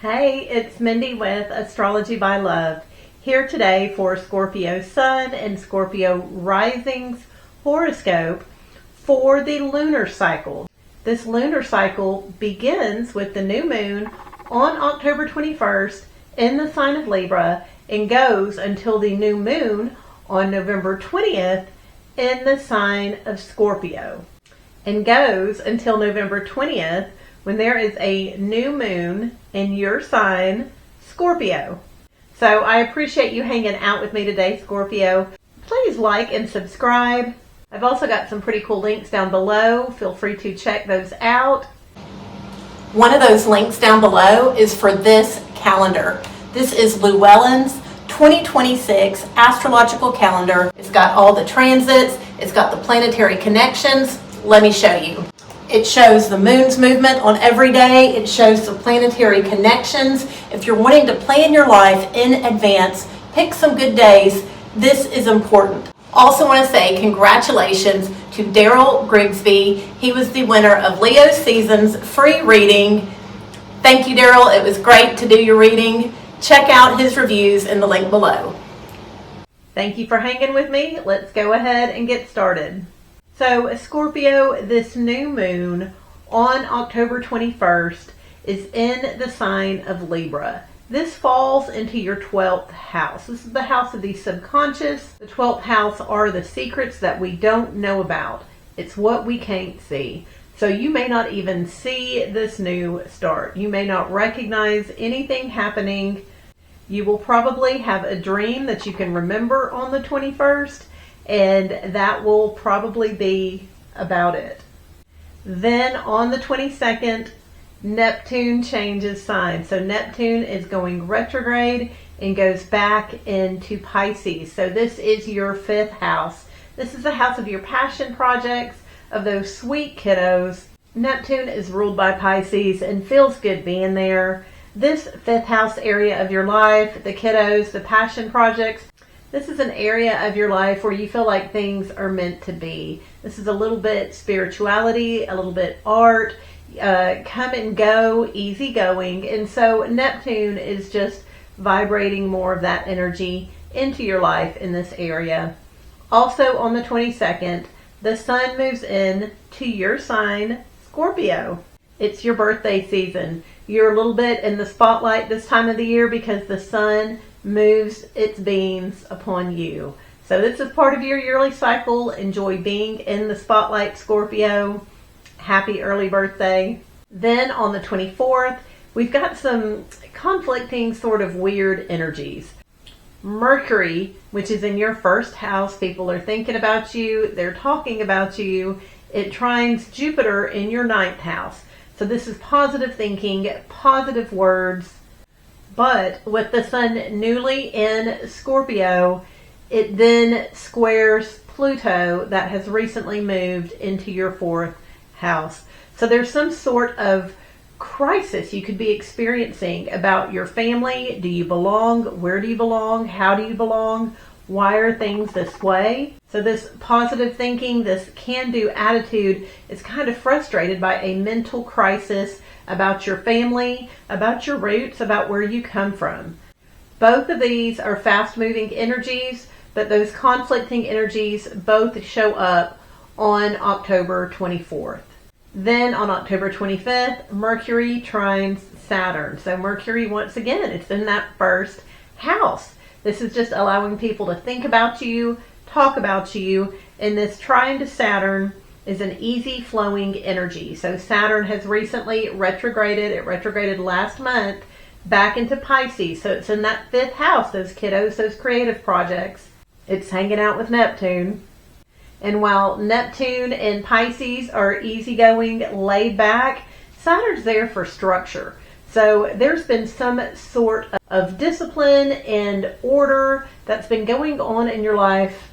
Hey, it's Mindy with Astrology by Love, here today for Scorpio Sun and Scorpio Rising's horoscope for the lunar cycle. This lunar cycle begins with the new moon on October 21st in the sign of Libra and goes until the new moon on November 20th in the sign of Scorpio, and goes until November 20th when there is a new moon in your sign, Scorpio. So I appreciate you hanging out with me today, Scorpio. Please like and subscribe. I've also got some pretty cool links down below. Feel free to check those out. One of those links down below is for this calendar. This is Llewellyn's 2026 astrological calendar. It's got all the transits. It's got the planetary connections. Let me show you. It shows the moon's movement on every day. It shows the planetary connections. If you're wanting to plan your life in advance, pick some good days. This is important. Also want to say congratulations to Daryl Grigsby. He was the winner of Leo Season's free reading. Thank you, Daryl. It was great to do your reading. Check out his reviews in the link below. Thank you for hanging with me. Let's go ahead and get started. So Scorpio, this new moon on October 21st is in the sign of Libra. This falls into your 12th house. This is the house of the subconscious. The 12th house are the secrets that we don't know about. It's what we can't see. So you may not even see this new start. You may not recognize anything happening. You will probably have a dream that you can remember on the 21st. And that will probably be about it. Then on the 22nd, Neptune changes signs. So Neptune is going retrograde and goes back into Pisces. So this is your 5th house. This is the house of your passion projects, of those sweet kiddos. Neptune is ruled by Pisces and feels good being there. This 5th house area of your life, the kiddos, the passion projects, this is an area of your life where you feel like things are meant to be. This is a little bit spirituality, a little bit art, come and go, easy going. And so Neptune is just vibrating more of that energy into your life in this area. Also on the 22nd, the sun moves in to your sign, Scorpio. It's your birthday season. You're a little bit in the spotlight this time of the year because the sun moves its beams upon you. So this is part of your yearly cycle. Enjoy being in the spotlight, Scorpio. Happy early birthday. Then on the 24th, we've got some conflicting sort of weird energies. Mercury, which is in your 1st house, people are thinking about you, they're talking about you. It trines Jupiter in your 9th house. So this is positive thinking, positive words. But with the sun newly in Scorpio, it then squares Pluto that has recently moved into your 4th house. So there's some sort of crisis you could be experiencing about your family. Do you belong? Where do you belong? How do you belong? Why are things this way? So this positive thinking, this can-do attitude is kind of frustrated by a mental crisis about your family, about your roots, about where you come from. Both of these are fast-moving energies, but those conflicting energies both show up on October 24th. Then on October 25th, Mercury trines Saturn. So Mercury, once again, it's in that 1st house. This is just allowing people to think about you, talk about you, and this trine to Saturn is an easy flowing energy. So Saturn has recently retrograded. It retrograded last month back into Pisces. So it's in that 5th house, those kiddos, those creative projects. It's hanging out with Neptune. And while Neptune and Pisces are easygoing, laid back, Saturn's there for structure. So there's been some sort of discipline and order that's been going on in your life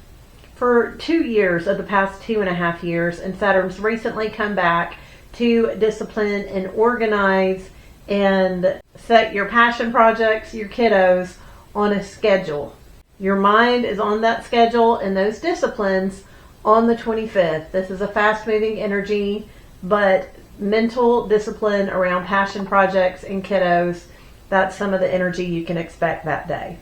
for 2 years of the past 2.5 years, and Saturn's recently come back to discipline and organize and set your passion projects, your kiddos, on a schedule. Your mind is on that schedule and those disciplines on the 25th. This is a fast-moving energy, but mental discipline around passion projects and kiddos that's some of the energy you can expect that day.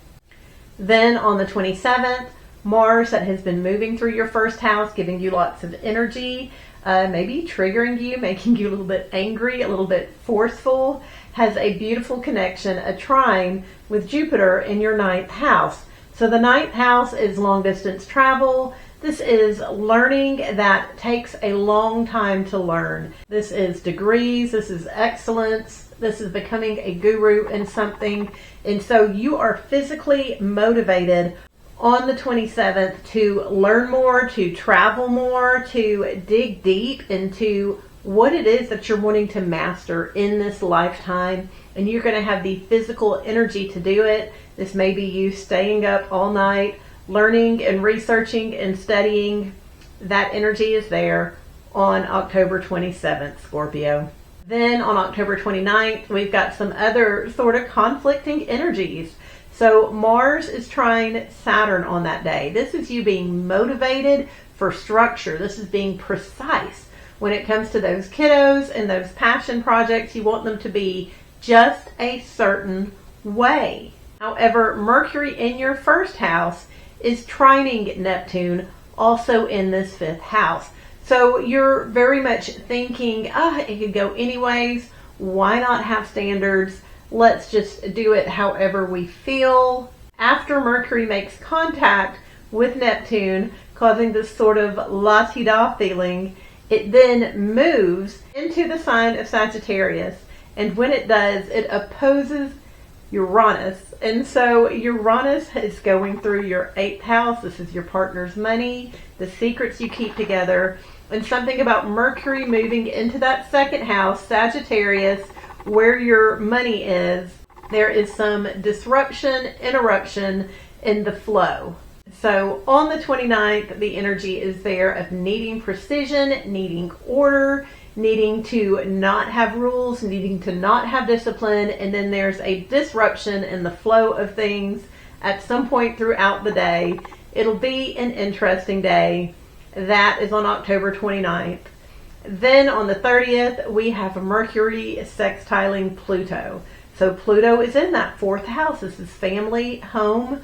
Then on the 27th, Mars, that has been moving through your first house, giving you lots of energy, maybe triggering you, making you a little bit angry, a little bit forceful, has a beautiful connection, a trine with Jupiter in your 9th house. So the 9th house is long distance travel. This is learning that takes a long time to learn. This is degrees, this is excellence, this is becoming a guru in something. And so you are physically motivated on the 27th to learn more, to travel more, to dig deep into what it is that you're wanting to master in this lifetime. And you're going to have the physical energy to do it. This may be you staying up all night, learning and researching and studying. That energy is there on October 27th, Scorpio. Then on October 29th, we've got some other sort of conflicting energies. So Mars is trying Saturn on that day. This is you being motivated for structure. This is being precise. When it comes to those kiddos and those passion projects, you want them to be just a certain way. However, Mercury in your first house is trining Neptune, also in this 5th house. So you're very much thinking, it could go anyways. Why not have standards? Let's just do it however we feel. After Mercury makes contact with Neptune, causing this sort of la-ti-da feeling, it then moves into the sign of Sagittarius. And when it does, it opposes Uranus. And so Uranus is going through your 8th house. This is your partner's money, the secrets you keep together. And something about Mercury moving into that 2nd house, Sagittarius, where your money is, there is some disruption, interruption in the flow. So on the 29th, the energy is there of needing precision, needing order, needing to not have rules, needing to not have discipline, and then there's a disruption in the flow of things at some point throughout the day. It'll be an interesting day. That is on October 29th. Then on the 30th, we have Mercury sextiling Pluto. So Pluto is in that 4th house. This is family, home.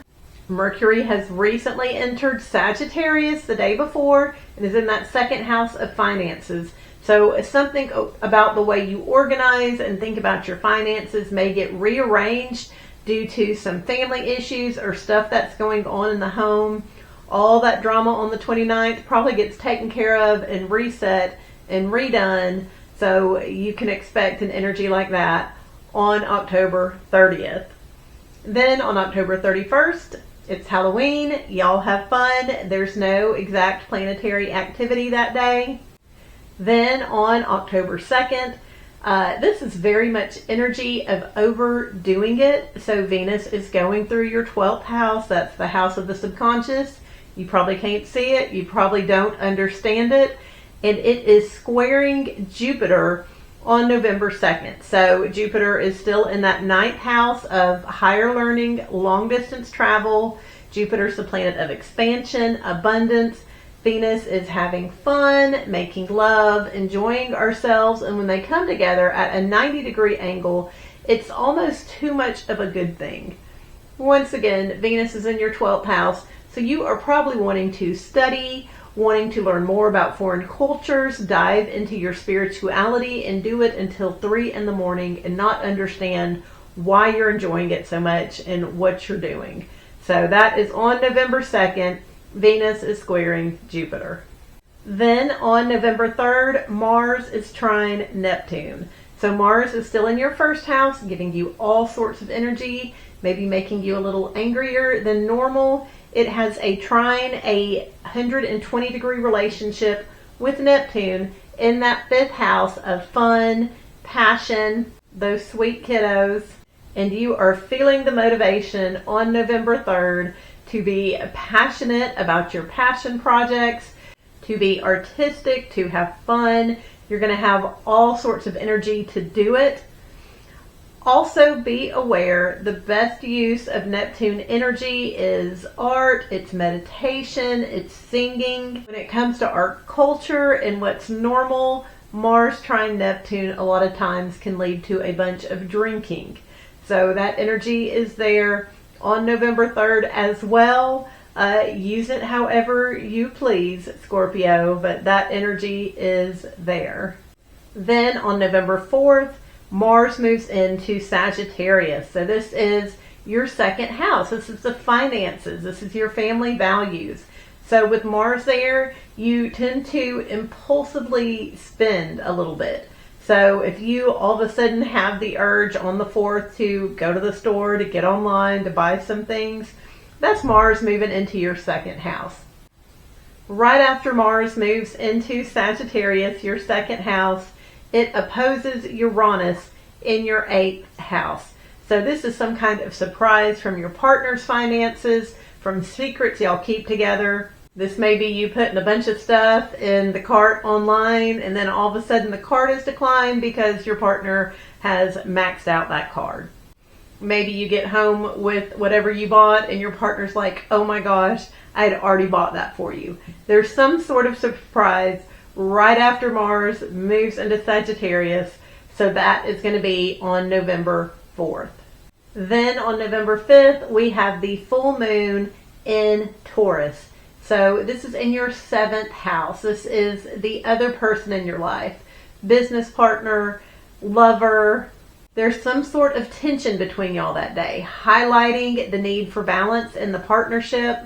Mercury has recently entered Sagittarius the day before and is in that 2nd house of finances. So something about the way you organize and think about your finances may get rearranged due to some family issues or stuff that's going on in the home. All that drama on the 29th probably gets taken care of and reset and redone. So you can expect an energy like that on October 30th. Then on October 31st, it's Halloween. Y'all have fun. There's no exact planetary activity that day. Then on October 2nd, this is very much energy of overdoing it. So Venus is going through your 12th house. That's the house of the subconscious. You probably can't see it. You probably don't understand it. And it is squaring Jupiter on November 2nd. So Jupiter is still in that 9th house of higher learning, long distance travel. Jupiter's the planet of expansion, abundance. Venus is having fun, making love, enjoying ourselves. And when they come together at a 90-degree angle, it's almost too much of a good thing. Once again, Venus is in your 12th house. So you are probably wanting to study, wanting to learn more about foreign cultures, dive into your spirituality, and do it until 3 in the morning and not understand why you're enjoying it so much and what you're doing. So that is on November 2nd. Venus is squaring Jupiter. Then on November 3rd, Mars is trine Neptune. So Mars is still in your first house, giving you all sorts of energy, maybe making you a little angrier than normal. It has a trine, a 120-degree relationship with Neptune in that 5th house of fun, passion, those sweet kiddos. And you are feeling the motivation on November 3rd to be passionate about your passion projects, to be artistic, to have fun. You're going to have all sorts of energy to do it. Also be aware the best use of Neptune energy is art, it's meditation, it's singing. When it comes to art culture and what's normal, Mars trine Neptune a lot of times can lead to a bunch of drinking. So that energy is there on November 3rd as well. Use it however you please, Scorpio, but that energy is there. Then on November 4th, Mars moves into Sagittarius. So this is your second house. This is the finances. This is your family values. So with Mars there, you tend to impulsively spend a little bit. So if you all of a sudden have the urge on the 4th to go to the store, to get online, to buy some things, that's Mars moving into your second house. Right after Mars moves into Sagittarius, your second house, it opposes Uranus in your 8th house. So this is some kind of surprise from your partner's finances, from secrets y'all keep together. This may be you putting a bunch of stuff in the cart online, and then all of a sudden the cart is declined because your partner has maxed out that card. Maybe you get home with whatever you bought and your partner's like, oh my gosh, I had already bought that for you. There's some sort of surprise right after Mars moves into Sagittarius. So that is going to be on November 4th. Then on November 5th, we have the full moon in Taurus. So this is in your 7th house. This is the other person in your life, business partner, lover. There's some sort of tension between y'all that day, highlighting the need for balance in the partnership.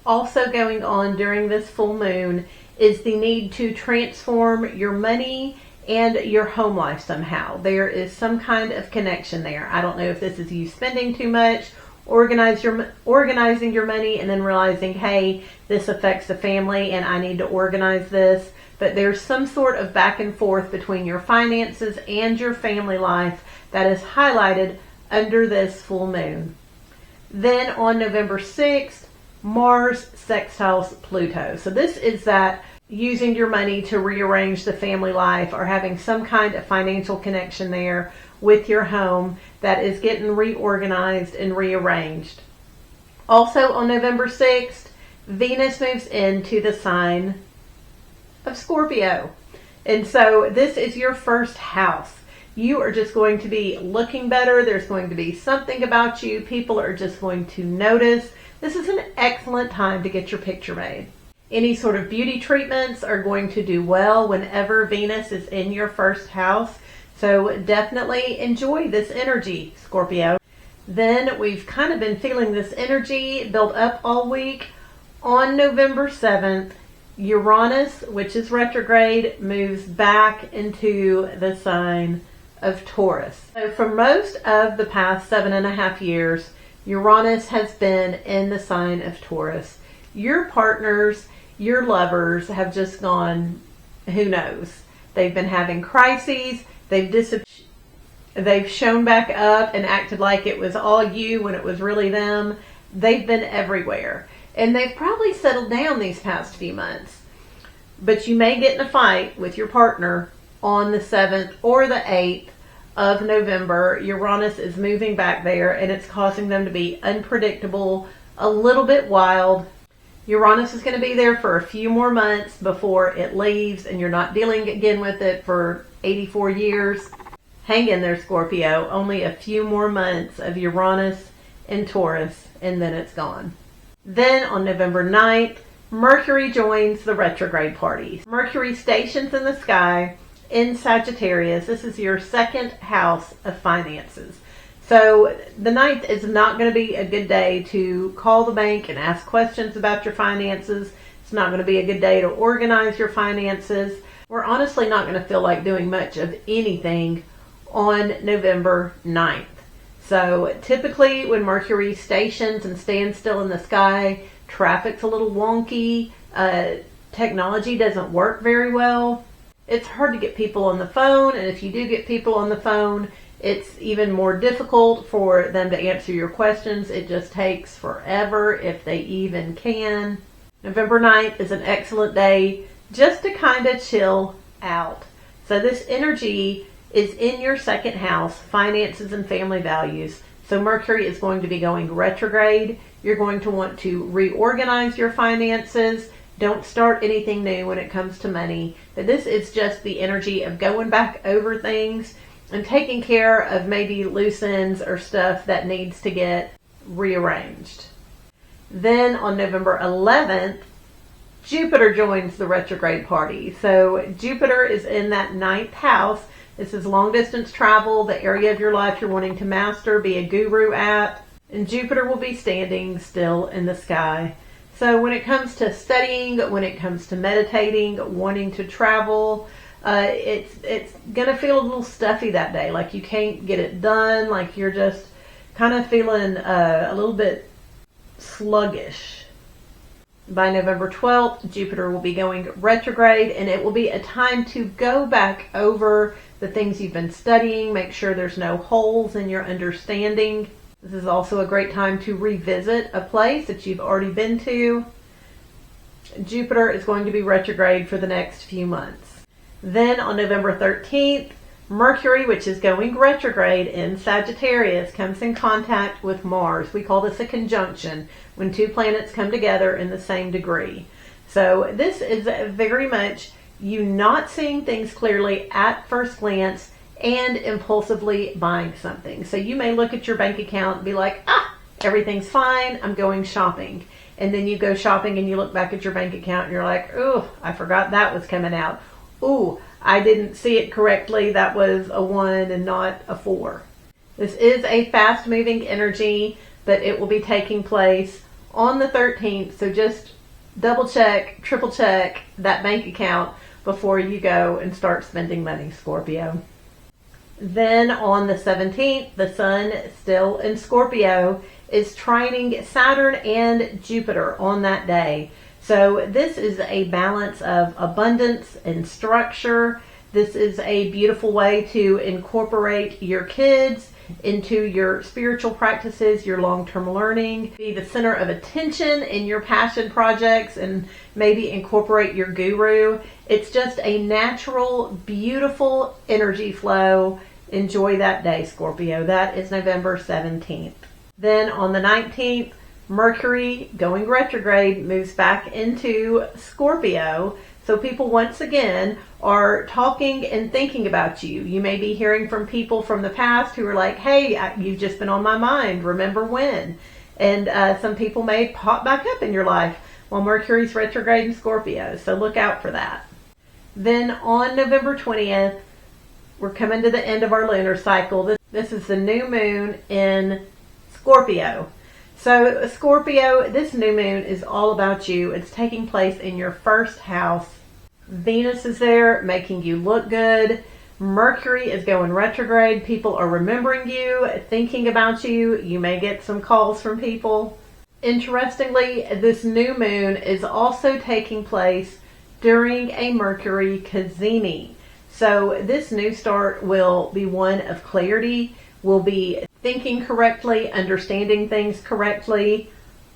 Also going on during this full moon is the need to transform your money and your home life somehow. There is some kind of connection there. I don't know if this is you spending too much, organizing your money, and then realizing, hey, this affects the family and I need to organize this. But there's some sort of back and forth between your finances and your family life that is highlighted under this full moon. Then on November 6th, Mars sextiles Pluto. So this is that using your money to rearrange the family life or having some kind of financial connection there with your home that is getting reorganized and rearranged. Also on November 6th, Venus moves into the sign of Scorpio. And so this is your first house. You are just going to be looking better. There's going to be something about you. People are just going to notice. This is an excellent time to get your picture made. Any sort of beauty treatments are going to do well whenever Venus is in your first house. So definitely enjoy this energy, Scorpio. Then we've kind of been feeling this energy build up all week. On November 7th, Uranus, which is retrograde, moves back into the sign of Taurus. So for most of the past 7.5 years, Uranus has been in the sign of Taurus. Your partners, your lovers have just gone, who knows? They've been having crises. They've shown back up and acted like it was all you when it was really them. They've been everywhere. And they've probably settled down these past few months. But you may get in a fight with your partner on the 7th or the 8th of November. Uranus is moving back there and it's causing them to be unpredictable, a little bit wild. Uranus is going to be there for a few more months before it leaves and you're not dealing again with it for 84 years. Hang in there, Scorpio. Only a few more months of Uranus in Taurus and then it's gone. Then on November 9th, Mercury joins the retrograde party. Mercury stations in the sky in Sagittarius. This is your second house of finances. So the 9th is not going to be a good day to call the bank and ask questions about your finances. It's not going to be a good day to organize your finances. We're honestly not going to feel like doing much of anything on November 9th. So typically when Mercury stations and stands still in the sky, traffic's a little wonky, technology doesn't work very well. It's hard to get people on the phone, and if you do get people on the phone, it's even more difficult for them to answer your questions. It just takes forever if they even can. November 9th is an excellent day just to kind of chill out. So this energy is in your second house, finances and family values. So Mercury is going to be going retrograde. You're going to want to reorganize your finances. Don't start anything new when it comes to money. But this is just the energy of going back over things and taking care of maybe loose ends or stuff that needs to get rearranged. Then on November 11th, Jupiter joins the retrograde party. So Jupiter is in that ninth house. This is long distance travel, the area of your life you're wanting to master, be a guru at. And Jupiter will be standing still in the sky. So when it comes to studying, when it comes to meditating, wanting to travel, it's going to feel a little stuffy that day. Like you can't get it done. Like you're just kind of feeling a little bit sluggish. By November 12th, Jupiter will be going retrograde, and it will be a time to go back over the things you've been studying, make sure there's no holes in your understanding. This is also a great time to revisit a place that you've already been to. Jupiter is going to be retrograde for the next few months. Then on November 13th, Mercury, which is going retrograde in Sagittarius, comes in contact with Mars. We call this a conjunction, when two planets come together in the same degree. So this is very much you not seeing things clearly at first glance and impulsively buying something. So you may look at your bank account and be like, everything's fine, I'm going shopping. And then you go shopping and you look back at your bank account and you're like, oh, I forgot that was coming out. Ooh, I didn't see it correctly. That was a 1 and not a 4. This is a fast moving energy, but it will be taking place on the 13th. So just double check, triple check that bank account before you go and start spending money, Scorpio. Then on the 17th, the sun, still in Scorpio, is trining Saturn and Jupiter on that day. So this is a balance of abundance and structure. This is a beautiful way to incorporate your kids into your spiritual practices, your long-term learning, be the center of attention in your passion projects, and maybe incorporate your guru. It's just a natural, beautiful energy flow. Enjoy that day, Scorpio. That is November 17th. Then on the 19th, Mercury, going retrograde, moves back into Scorpio. So people once again are talking and thinking about you. You may be hearing from people from the past who are like, hey, you've just been on my mind. Remember when? And some people may pop back up in your life while Mercury's retrograde in Scorpio. So look out for that. Then on November 20th, we're coming to the end of our lunar cycle. This is the new moon in Scorpio. So Scorpio, this new moon is all about you. It's taking place in your first house. Venus is there making you look good. Mercury is going retrograde. People are remembering you, thinking about you. You may get some calls from people. Interestingly, this new moon is also taking place during a Mercury cazimi. So this new start will be one of clarity. We'll be thinking correctly, understanding things correctly.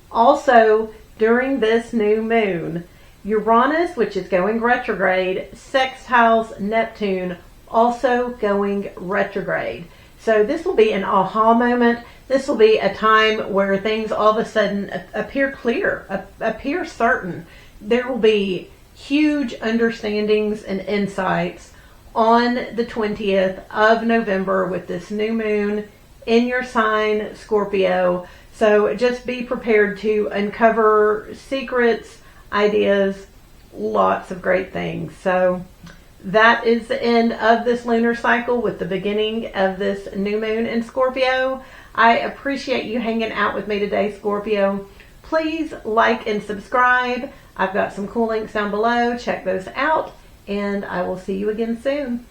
Also, during this new moon, Uranus, which is going retrograde, sextiles Neptune, also going retrograde. So this will be an aha moment. This will be a time where things all of a sudden appear clear, appear certain. There will be huge understandings and insights on the 20th of November with this new moon in your sign, Scorpio. So just be prepared to uncover secrets, ideas, lots of great things. So that is the end of this lunar cycle with the beginning of this new moon in Scorpio. I appreciate you hanging out with me today, Scorpio. Please like and subscribe. I've got some cool links down below. Check those out, and I will see you again soon.